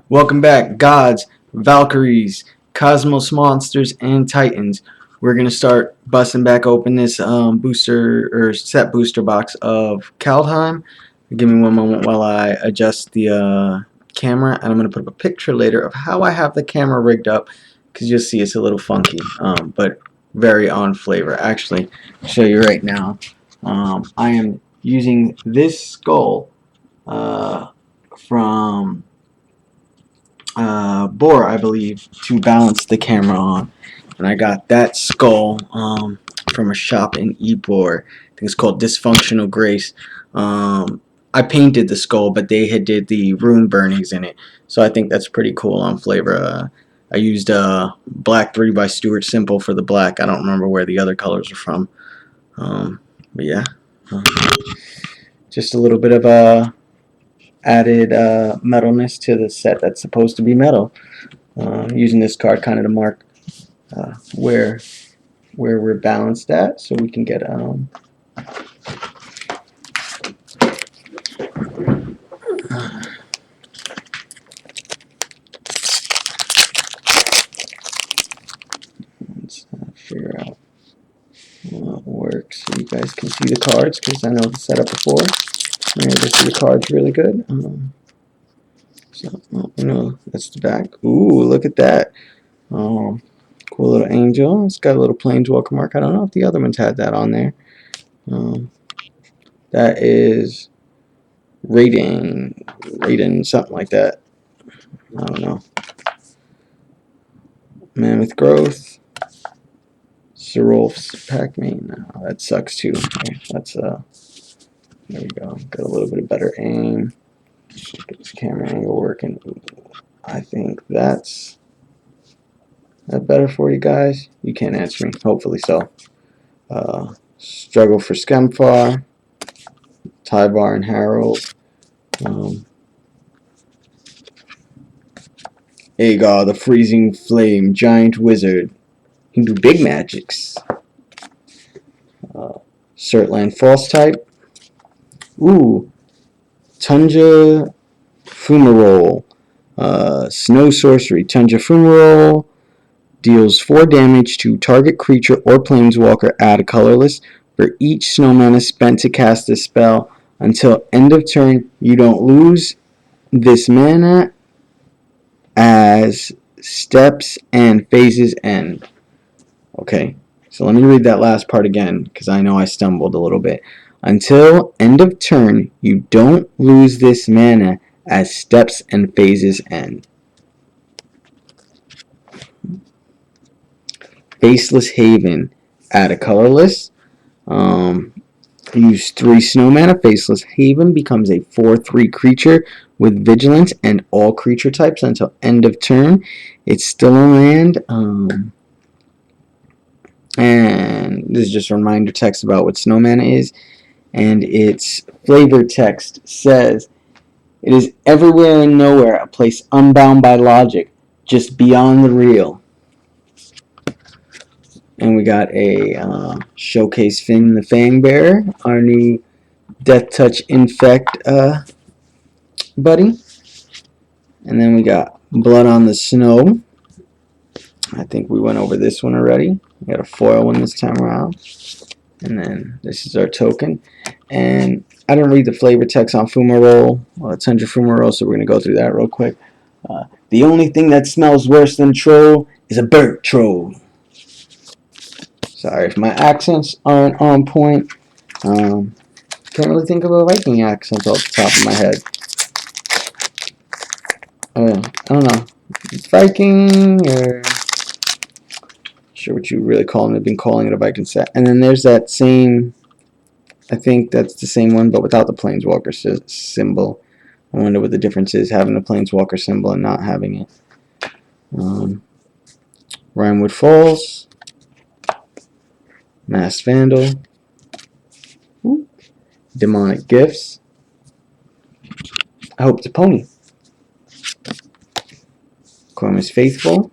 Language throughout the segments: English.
Welcome back, gods, Valkyries, Cosmos monsters, and Titans. We're gonna start busting back open this booster or set booster box of Kaldheim. Give me one moment while I adjust the camera, and I'm gonna put up a picture later of how I have the camera rigged up, because you'll see it's a little funky, but very on flavor. Actually, I'll show you right now. I am using this skull from bore, I believe, to balance the camera on. And I got that skull from a shop in Ybor. I think it's called Dysfunctional Grace. I painted the skull, but they had did the rune burnings in it. So I think that's pretty cool on flavor. I used Black 3 by Stuart Simple for the black. I don't remember where the other colors are from. But yeah. Just a little bit of added metalness to the set that's supposed to be metal. Using this card kind of to mark where we're balanced at, so we can get let's figure out what works so you guys can see the cards, because I know the setup before. I'm able to see the cards really good. So, no, that's the back. Ooh, look at that. Cool little angel. It's got a little planeswalker mark. I don't know if the other ones had that on there. That is rating, something like that. I don't know. Mammoth Growth. Serolf's Pac-Man. No, that sucks too. Okay, that's there we go. Got a little bit of better aim. Get this camera angle working. I think that's that better for you guys. You can't answer me. Hopefully so. Struggle for Skemfar. Tyvar and Harold. Agar, the Freezing Flame, Giant Wizard. He can do big magics. Surtland False type. Ooh. Tunja Fumarole. Snow Sorcery. Tunja Fumarole deals 4 damage to target creature or planeswalker, add a colorless. For each snow mana spent to cast this spell until end of turn, you don't lose this mana as steps and phases end. Okay, so let me read that last part again, because I know I stumbled a little bit. Until end of turn, you don't lose this mana as steps and phases end. Faceless Haven, add a colorless. Use 3 snow mana. Faceless Haven becomes a 4/3 creature with vigilance and all creature types until end of turn. It's still a land. And this is just a reminder text about what snow mana is. And its flavor text says, it is everywhere and nowhere, a place unbound by logic, just beyond the real. And we got a Showcase Finn the Fangbearer, our new Death Touch Infect buddy. And then we got Blood on the Snow. I think we went over this one already. We got a foil one this time around. And then this is our token. And I didn't read the flavor text on Fumarole. Well, it's 100 Fumarole, so we're going to go through that real quick. The only thing that smells worse than a troll is a burnt troll. Sorry if my accents aren't on point. Can't really think of a Viking accent off the top of my head. I don't know. It's Viking, or not sure what you really call them. They've been calling it a Viking set. And then there's that same, I think that's the same one, but without the Planeswalker symbol. I wonder what the difference is, having the Planeswalker symbol and not having it. Rhinewood Falls. Masked Vandal. Ooh. Demonic Gifts. I Hope to Pony. Cormus Faithful.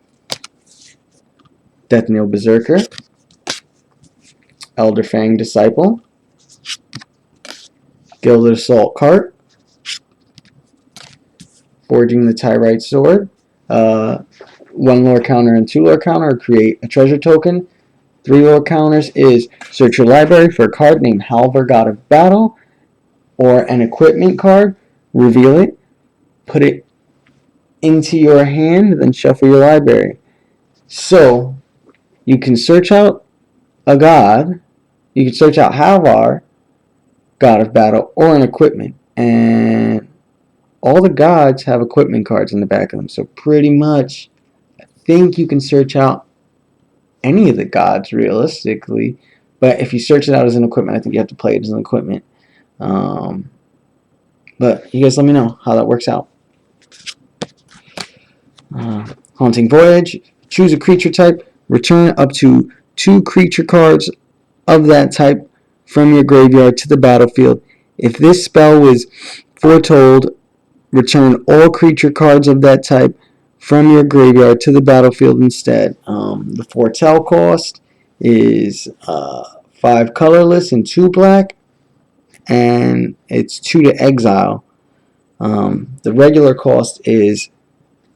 Deathknell Berserker. Elderfang Disciple. Gilded Assault Cart. Forging the Tyrite Sword. 1 lore counter and 2 lore counter, create a treasure token. 3 lore counters is search your library for a card named Halvar, God of Battle, or an equipment card, reveal it, put it into your hand, then shuffle your library. So, you can search out a god, you can search out Halvar, God of Battle, or an equipment, and all the gods have equipment cards in the back of them, so pretty much I think you can search out any of the gods realistically, but if you search it out as an equipment, I think you have to play it as an equipment. But you guys let me know how that works out. Haunting Voyage. Choose a creature type. Return up to 2 creature cards of that type from your graveyard to the battlefield. If this spell was foretold, return all creature cards of that type from your graveyard to the battlefield instead. The foretell cost is 5 colorless and 2 black, and it's 2 to exile. The regular cost is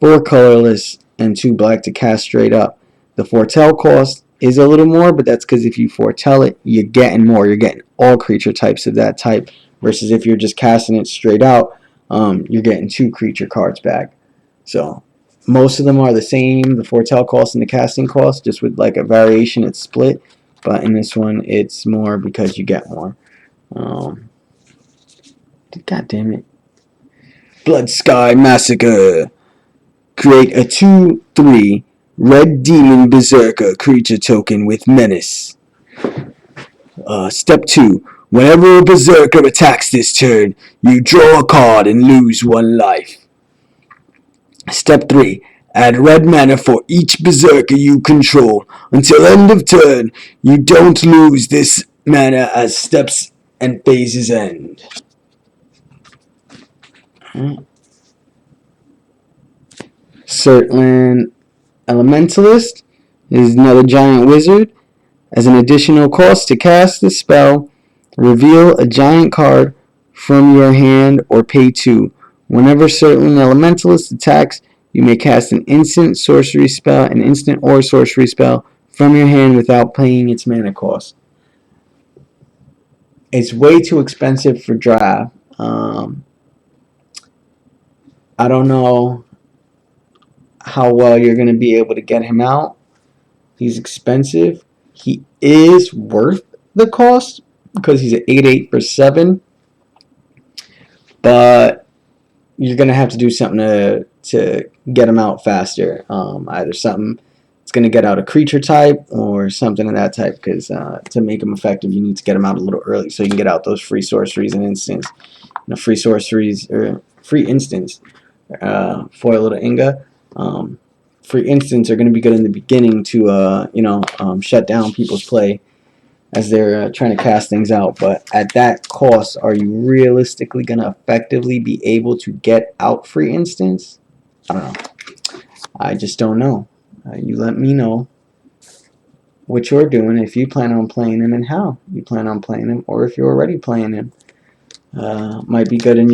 4 colorless and 2 black to cast straight up. The foretell cost is a little more, but that's because if you foretell it, you're getting more. You're getting all creature types of that type, versus if you're just casting it straight out, you're getting 2 creature cards back. So most of them are the same, the foretell cost and the casting cost, just with like a variation, it's split. But in this one, it's more because you get more. God damn it. Blood Sky Massacre. Create a 2/3 Red Demon Berserker creature token with Menace. Step 2. Whenever a Berserker attacks this turn, you draw a card and lose 1 life. Step 3. Add red mana for each Berserker you control. Until end of turn, you don't lose this mana as steps and phases end. Surtland Elementalist is another giant wizard. As an additional cost to cast this spell, reveal a giant card from your hand or pay 2. Whenever certain elementalist attacks, you may cast an instant sorcery spell, an instant or sorcery spell from your hand without paying its mana cost. It's way too expensive for draft. I don't know how well you're going to be able to get him out. He's expensive. He is worth the cost because he's at 8/8 for 7. But you're going to have to do something to get him out faster. Either something that's going to get out a creature type or something of that type, because to make him effective, you need to get him out a little early so you can get out those free sorceries and instants. Free sorceries or free instants. Foil little Inga. Free instants are going to be good in the beginning to shut down people's play as they're trying to cast things out. But at that cost, are you realistically going to effectively be able to get out free instants? I don't know. I just don't know. You let me know what you're doing, if you plan on playing him and how you plan on playing him, or if you're already playing him. Might be good in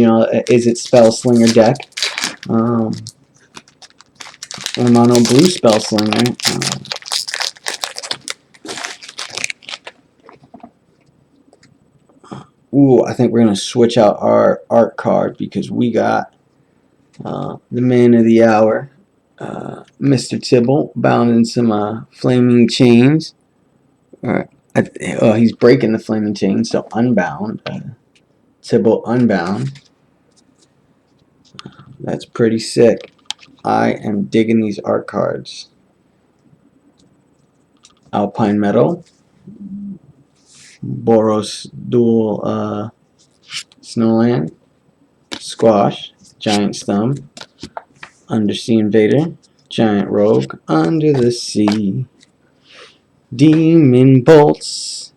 Is It Spell Slinger deck. Or mono blue Spell Slinger. Ooh, I think we're going to switch out our art card because we got the man of the hour, Mr. Tibble, bound in some flaming chains. He's breaking the flaming chains, so unbound. Tibble unbound. That's pretty sick. I am digging these art cards. Alpine Meadow. Boros Dual Snowland. Squash. Giant Thumb. Undersea Invader. Giant Rogue. Under the Sea. Demon Bolts.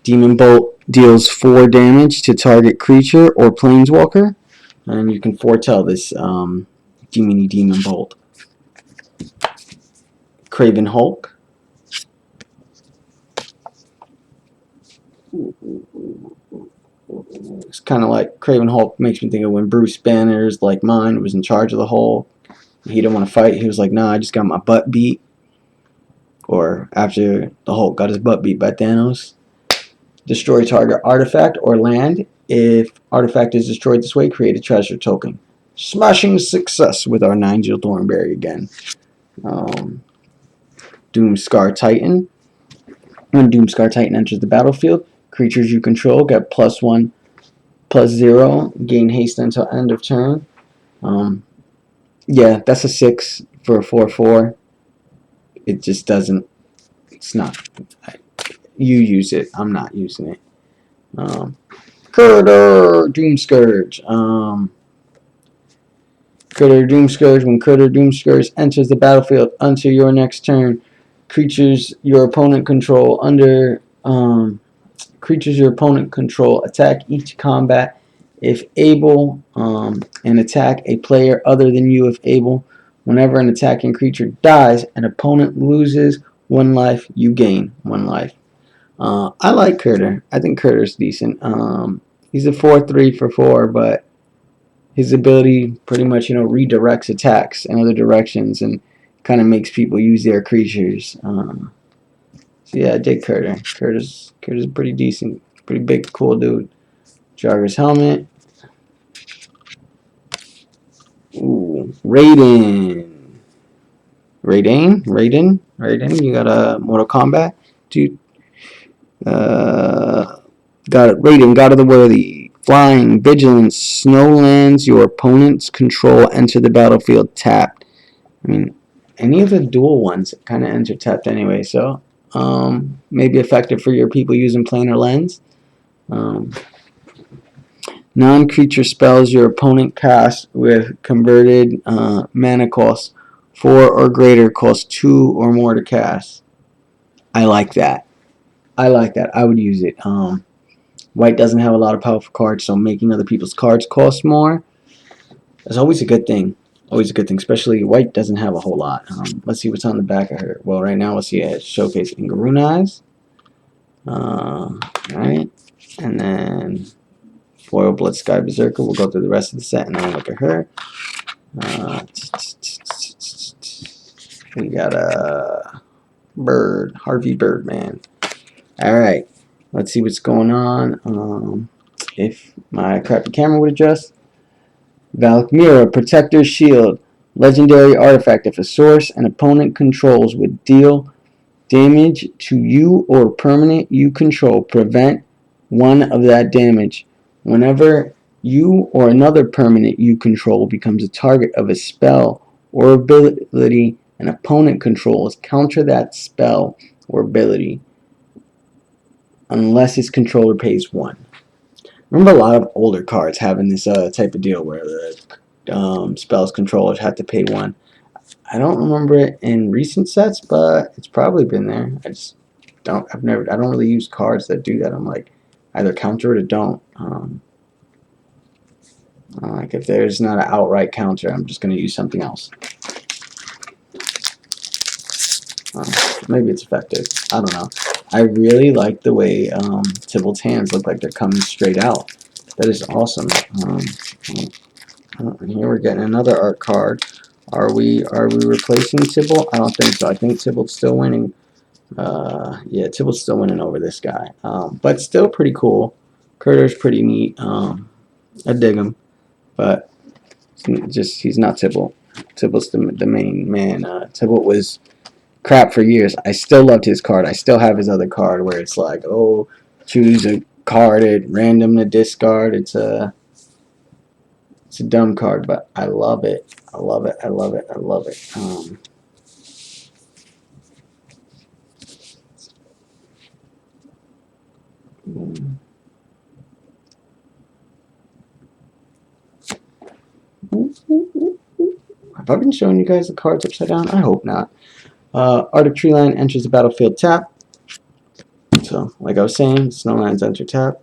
Demon Bolt deals 4 damage to target creature or planeswalker. And you can foretell this Demon Bolt. Craven Hulk. It's kind of like Craven Hulk. Makes me think of when Bruce Banner's like mine was in charge of the Hulk. He didn't want to fight. He was like, "Nah, I just got my butt beat." Or after the Hulk got his butt beat by Thanos. Destroy target artifact or land. If artifact is destroyed this way, create a treasure token. Smashing success with our Nigel Thornberry again. Doomscar Titan. When Doomscar Titan enters the battlefield, creatures you control get +1/+0, gain haste until end of turn. Yeah, that's a 6 for a 4/4. It just doesn't. It's not. You use it. I'm not using it. Critter Doomscourge. Critter Doomscourge. When Critter Doomscourge enters the battlefield until your next turn, creatures your opponent control attack each combat if able, and attack a player other than you if able. Whenever an attacking creature dies, an opponent loses 1 life, you gain 1 life. I like Critter. I think Critter's decent. He's a 4/3 for 4, but his ability pretty much, redirects attacks in other directions and kind of makes people use their creatures. So yeah, I dig Critter. Critter's pretty decent, pretty big, cool dude. Jogger's helmet. Ooh, Raiden. You got a Mortal Kombat, dude. Got it. Raiden, God of the Worthy. Flying, Vigilance, Snow lands your opponent's control enter the battlefield tapped. I mean, any of the dual ones kind of enter tapped anyway, so maybe effective for your people using planar lens. Non-creature spells your opponent casts with converted mana cost 4 or greater cost 2 or more to cast. I like that. I would use it. White doesn't have a lot of powerful cards, so making other people's cards cost more is always a good thing. Always a good thing, especially White doesn't have a whole lot. Let's see what's on the back of her. Well, right now, let's see it showcase Ingarun Eyes. Alright. And then Foil Blood Sky Berserker. We'll go through the rest of the set and then look at her. We got a Bird, Harvey Birdman. Alright. Let's see what's going on. If my crappy camera would adjust. Valkyria, Protector Shield. Legendary artifact. If a source an opponent controls would deal damage to you or permanent you control, prevent 1 of that damage. Whenever you or another permanent you control becomes a target of a spell or ability an opponent controls, counter that spell or ability unless its controller pays 1. Remember a lot of older cards having this type of deal where the spell's controllers have to pay 1. I don't remember it in recent sets, but it's probably been there. I don't really use cards that do that. I'm like, either counter it or don't. Like if there's not an outright counter, I'm just going to use something else. Maybe it's effective. I don't know. I really like the way Tybalt's hands look like they're coming straight out. That is awesome. And here we're getting another art card. Are we replacing Tybalt? I don't think so. I think Tybalt's still winning. Yeah, Tybalt's still winning over this guy. But still pretty cool. Critter's pretty neat. I dig him. But he's not Tybalt. Tybalt's the main man. Tybalt was crap for years. I still loved his card. I still have his other card where it's like, oh, choose a card at random to discard. It's a dumb card, but I love it. I love it. Have I been showing you guys the cards upside down? I hope not. Art of Treeline enters the battlefield tap. So, like I was saying, Snowlands enter tap.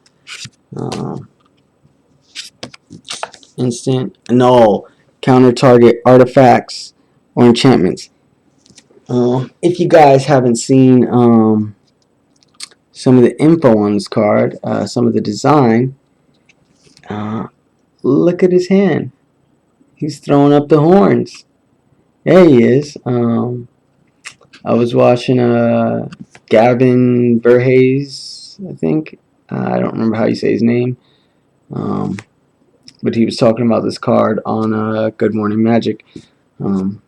Instant. Null. Counter target artifacts or enchantments. If you guys haven't seen some of the info on this card, some of the design, Look at his hand. He's throwing up the horns. There he is. I was watching Gavin Verhey's, I think. I don't remember how you say his name. Um, but he was talking about this card on Good Morning Magic. Talking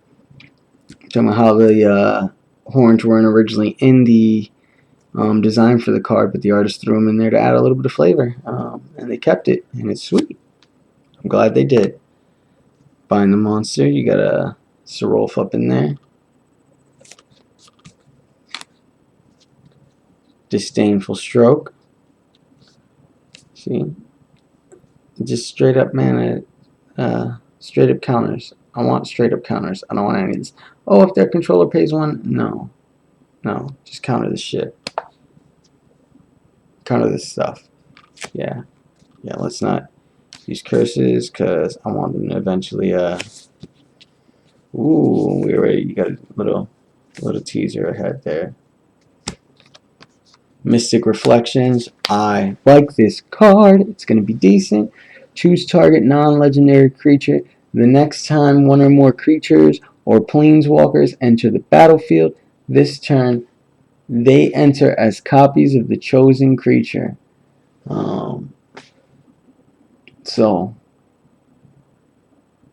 about how the horns weren't originally in the design for the card, but the artist threw them in there to add a little bit of flavor. And they kept it, and it's sweet. I'm glad they did. Bind the monster. You got a Serolf up in there. Disdainful stroke. See? Just straight up mana, straight up counters. I want straight up counters. I don't want any of this. Oh, if their controller pays one? No. No. Just counter this shit. Counter this stuff. Yeah. Yeah, let's not use curses because I want them to eventually, ooh, we already, you got a little teaser ahead there. Mystic Reflections. I like this card. It's going to be decent. Choose target non-legendary creature. The next time one or more creatures or planeswalkers enter the battlefield, this turn they enter as copies of the chosen creature. So,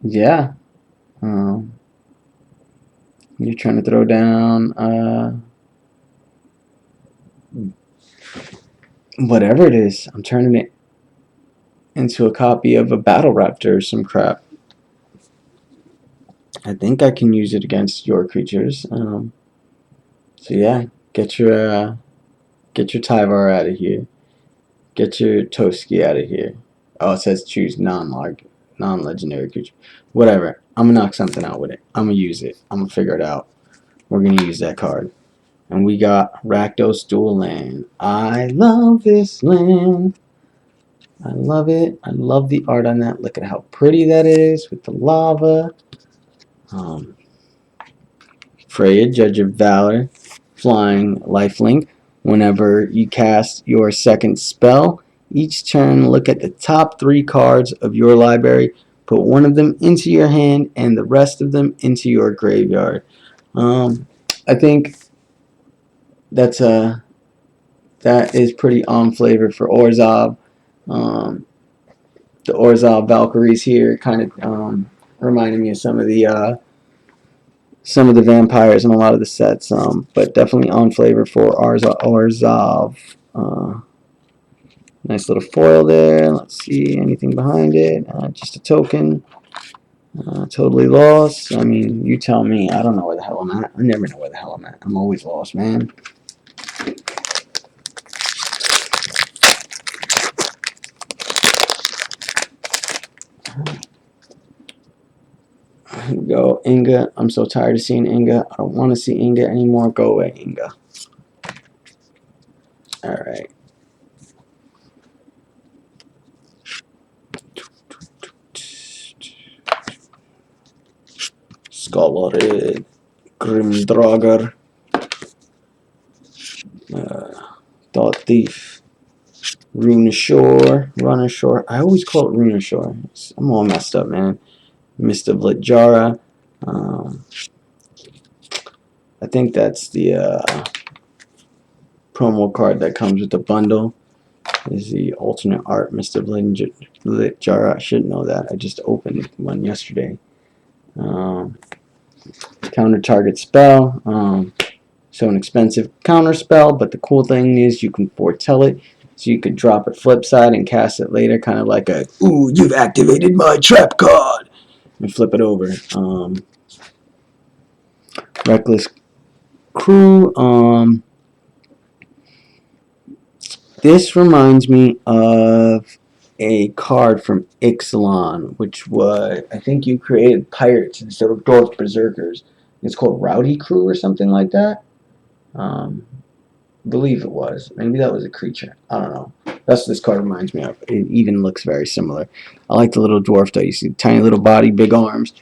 yeah. You're trying to throw down whatever it is. I'm turning it into a copy of a Battle Raptor or some crap. I think I can use it against your creatures. So yeah, get your Tyvar out of here. Get your Toski out of here. Oh, it says choose non-legendary creature. Whatever. I'm gonna knock something out with it. I'm gonna use it. I'm gonna figure it out. We're gonna use that card. And we got Rakdos Dual Land. I love this land. I love it. I love the art on that. Look at how pretty that is with the lava. Freya, Judge of Valor, flying lifelink. Whenever you cast your second spell, each turn look at the top 3 cards of your library, put one of them into your hand and the rest of them into your graveyard. I think that is pretty on flavor for Orzhov. The Orzhov Valkyries here kind of reminded me of some of the vampires in a lot of the sets, but definitely on flavor for Orzhov. Nice little foil there. Let's see anything behind it. Just a token. Totally lost. I mean, you tell me. I don't know where the hell I'm at. I never know where the hell I'm at. I'm always lost, man. Here we go. Inga. I'm so tired of seeing Inga. I don't want to see Inga anymore. Go away, Inga. Alright. Scholar Grimdrager. Thought Thief. Runashore. I always call it Runashore. I'm all messed up, man. Mist of Lit-Jara. I think that's the promo card that comes with the bundle. Is the alternate art Mist of Lit-Jara. I should know that. I just opened one yesterday. Counter target spell. So an expensive counter spell, but the cool thing is you can foretell it. So you could drop it flip side and cast it later, kind of like a, ooh, you've activated my trap card, and flip it over. Reckless Crew. This reminds me of a card from Ixalan, which was, I think you created pirates instead of dwarf berserkers. It's called Rowdy Crew or something like that. Believe it was. Maybe that was a creature. I don't know. That's what this card reminds me of. It even looks very similar. I like the little dwarf though. You see tiny little body, big arms.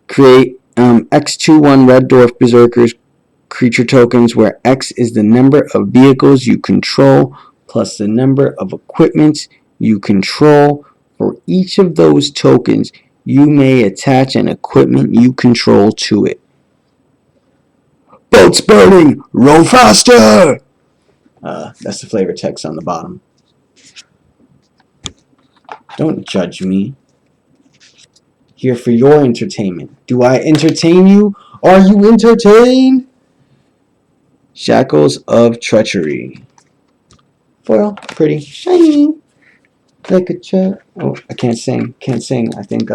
Create X2-1 Red Dwarf Berserkers creature tokens where X is the number of vehicles you control. plus the number of equipments you control. For each of those tokens, you may attach an equipment you control to it. Boat's burning! Row faster! That's the flavor text on the bottom. Don't judge me. Here for your entertainment. Do I entertain you? Are you entertained? Shackles of Treachery. Foil, pretty, shiny. Like a chat. Oh, I can't sing. Can't sing. I think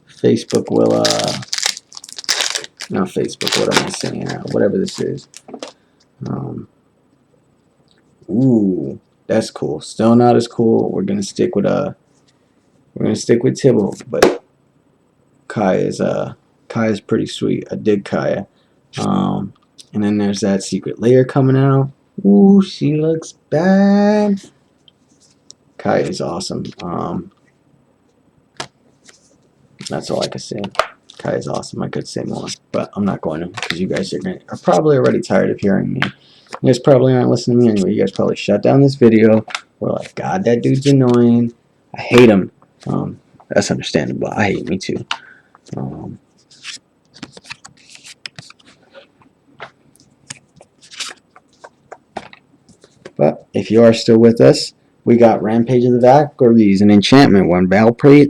Facebook will not Facebook. What am I saying? Whatever this is. Ooh, that's cool. Still not as cool. We're gonna stick with Tibble, but Kaya is pretty sweet. I dig Kaya. And then there's that secret layer coming out. Ooh, she looks bad. Kaya is awesome. That's all I can say. Kai is awesome. I could say more, but I'm not going to because you guys are probably already tired of hearing me. You guys probably aren't listening to me anyway. You guys probably shut down this video. We're like, God, that dude's annoying. I hate him. That's understandable. I hate me too. But if you are still with us, we got Rampage of the Valkyries, an enchantment. When Rampage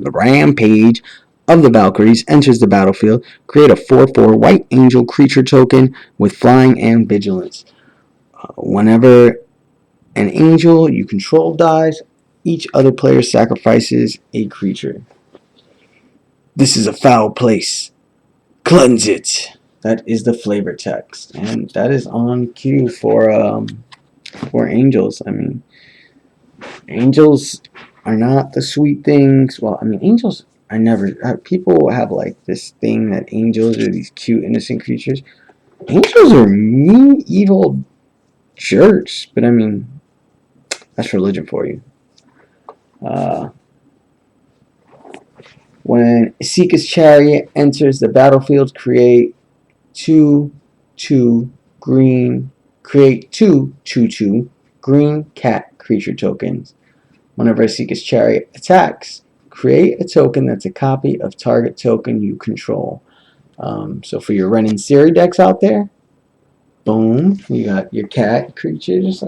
of the Valkyries enters the battlefield, create a 4/4 white angel creature token with flying and vigilance. Whenever an angel you control dies, each other player sacrifices a creature. This is a foul place. Cleanse it. That is the flavor text, and that is on cue for angels. I mean, angels are not the sweet things. Well, I mean, angels are never. People have like this thing that angels are these cute, innocent creatures. Angels are mean, evil jerks. But I mean, that's religion for you. When Seeka's Chariot enters the battlefield, create two green cat creature tokens. Whenever Seeka's Chariot attacks, create a token that's a copy of target token you control. So for your Ren and Siri decks out there, boom, you got your cat creatures.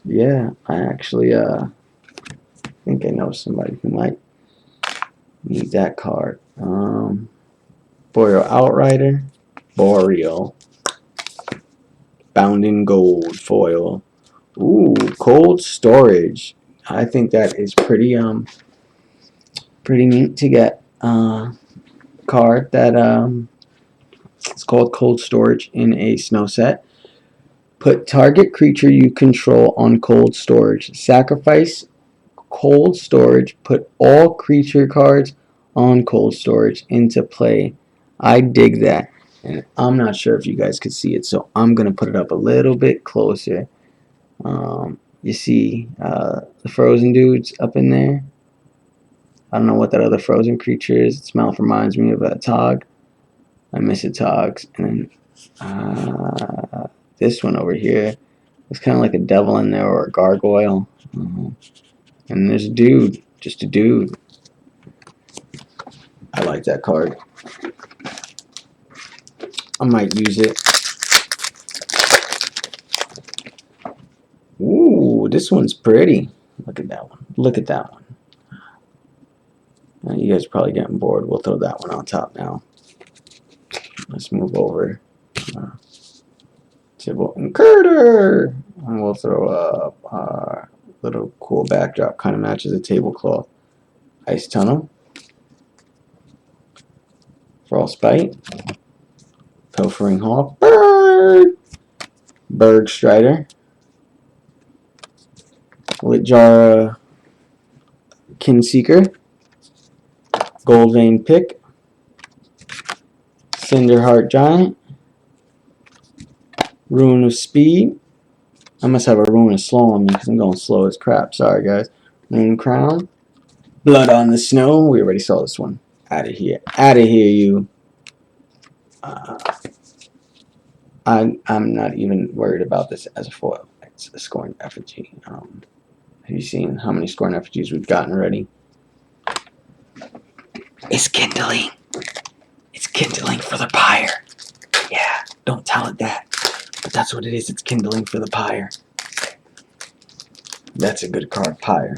Yeah, I actually think I know somebody who might need that card. Boreal Outrider, Boreal, Bound in Gold foil. Ooh, Cold Storage. I think that is pretty neat to get. Card that it's called Cold Storage in a snow set. Put target creature you control on Cold Storage. Sacrifice Cold Storage. Put all creature cards on Cold Storage into play. I dig that. And I'm not sure if you guys could see it, so I'm going to put it up a little bit closer. You see the frozen dudes up in there. I don't know what that other frozen creature is. Its mouth reminds me of a Tog. I miss a Togs. And then this one over here. It's kind of like a devil in there or a gargoyle. And there's a dude. Just a dude. I like that card. I might use it. Ooh, this one's pretty. Look at that one. Look at that one. You guys are probably getting bored. We'll throw that one on top now. Let's move over. Tibble and Carter. And we'll throw up our little cool backdrop. Kind of matches a tablecloth. Ice Tunnel. Frostbite. Pilfering Hawk. Berg Strider. Litjara Kinseeker. Goldvein Pick. Cinderheart Giant. Ruin of Speed. I must have a Ruin of Slow on me because I'm going slow as crap. Sorry, guys. Moon Crown. Blood on the Snow. We already saw this one. Out of here. Out of here, you. I'm not even worried about this as a foil. It's a scorn effigy. Have you seen how many scorn effigies we've gotten already? It's kindling. It's kindling for the pyre. Yeah, don't tell it that. But that's what it is. It's kindling for the pyre. That's a good card, pyre.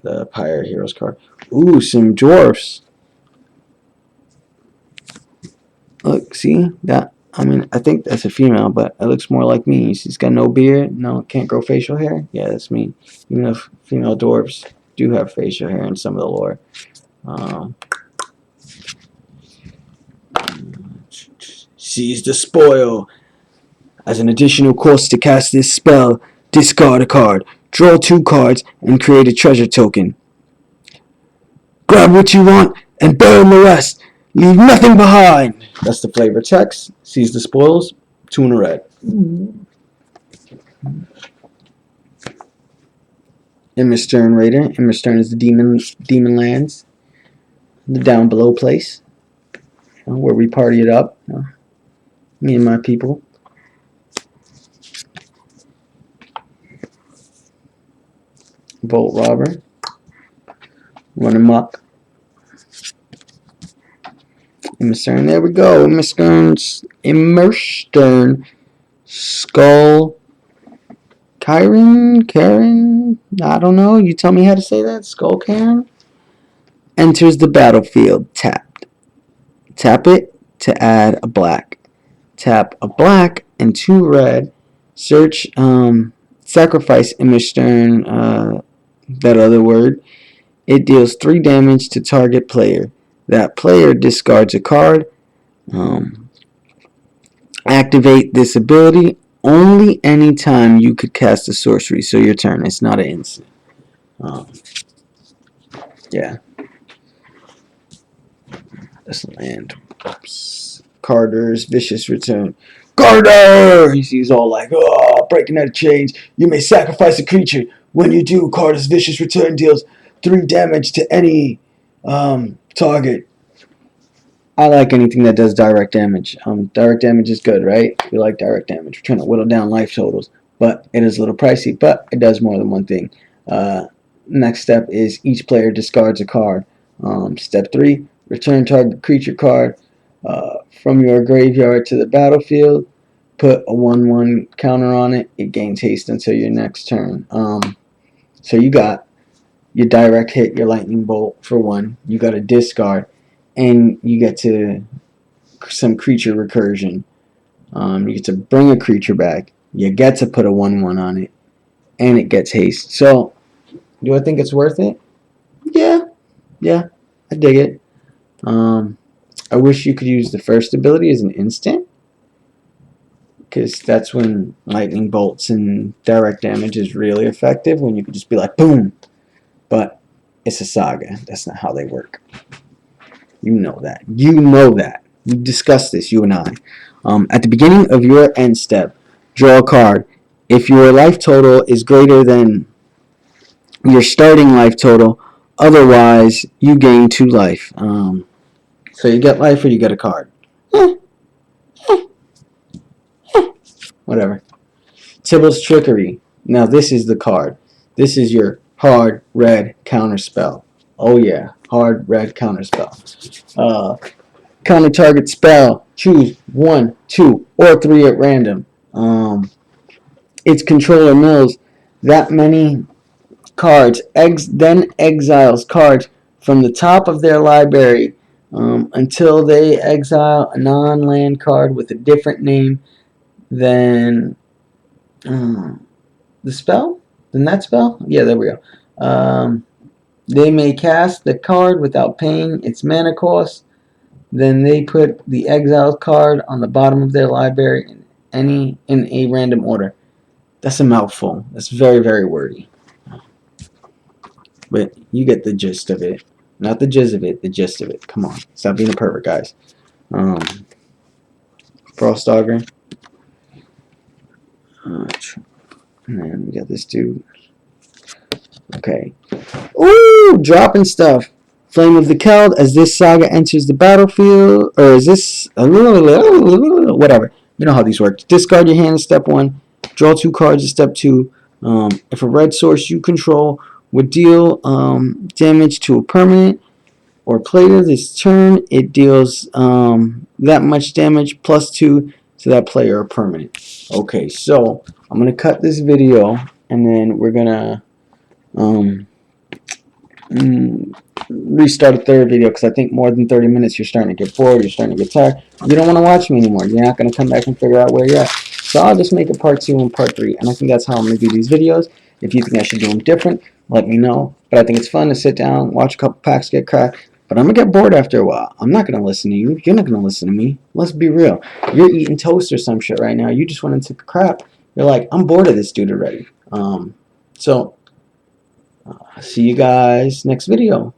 The pyre heroes card. Ooh, some dwarfs. Look, see that? I mean, I think that's a female, but it looks more like me. She's got no beard, no, can't grow facial hair. Yeah, that's me. Even if female dwarves do have facial hair in some of the lore. Seize the spoil. As an additional cost to cast this spell, discard a card, draw 2 cards, and create a treasure token. Grab what you want and burn the rest. Leave nothing behind. That's the flavor text. Seize the spoils. 2 in a red. Immerstern Raider. Immerstern is the demon lands. The down below place. Where we party it up. Me and my people. Bolt Robber. Run amok. Immerstern, there we go. Immerstern Skull Karen, I don't know. You tell me how to say that. Skull Karen enters the battlefield tapped. Tap it to add a black. Tap a black and 2 red. Search sacrifice Immerstern, that other word. It deals 3 damage to target player. That player discards a card. Activate this ability only anytime you could cast a sorcery. So your turn. It's not an instant. Yeah. This land. Oops. Carter's Vicious Return. Carter! He's all like, oh, breaking out of chains. You may sacrifice a creature. When you do, Carter's Vicious Return deals 3 damage to any target. I like anything that does direct damage. Direct damage is good, right? We like direct damage. We're trying to whittle down life totals, but it is a little pricey, but it does more than one thing. Next step is each player discards a card. Step 3, return target creature card from your graveyard to the battlefield. Put a 1/1 counter on it. It gains haste until your next turn. So you got your direct hit, your lightning bolt for 1. You got a discard. And you get to some creature recursion. You get to bring a creature back. You get to put a 1/1 on it. And it gets haste. So, do I think it's worth it? Yeah. I dig it. I wish you could use the first ability as an instant. Because that's when lightning bolts and direct damage is really effective. When you could just be like, boom. But it's a saga. That's not how they work. You know that. We discussed this, you and I. At the beginning of your end step, draw a card. If your life total is greater than your starting life total, otherwise you gain 2 life. So you get life or you get a card. Whatever. Tybalt's Trickery. Now this is the card. This is your hard red counterspell. Oh yeah, hard red counterspell. Counter target spell. Choose 1, 2, or 3 at random. Its controller mills that many cards, then exiles cards from the top of their library until they exile a non-land card with a different name than the spell? Than that spell? Yeah, there we go. They may cast the card without paying its mana cost. Then they put the exiled card on the bottom of their library in a random order. That's a mouthful. That's very, very wordy. But you get the gist of it. Not the jizz of it, the gist of it. Come on. Stop being a pervert, guys. Frost Augur. And then we got this dude. Okay. Ooh, dropping stuff. Flame of the Keld, as this saga enters the battlefield, or is this whatever. You know how these work. Discard your hand in step 1. Draw 2 cards at step 2. If a red source you control would deal damage to a permanent or player this turn, it deals that much damage plus 2 to that player or permanent. Okay, so I'm going to cut this video, and then we're going to restart a third video, because I think more than 30 minutes you're starting to get bored, you're starting to get tired. You don't want to watch me anymore. You're not going to come back and figure out where you're at. So I'll just make a part 2 and part 3, and I think that's how I'm going to do these videos. If you think I should do them different, let me know. But I think it's fun to sit down, watch a couple packs get cracked. But I'm going to get bored after a while. I'm not going to listen to you. You're not going to listen to me. Let's be real. You're eating toast or some shit right now. You just went and took a crap. You're like, I'm bored of this dude already. So see you guys next video.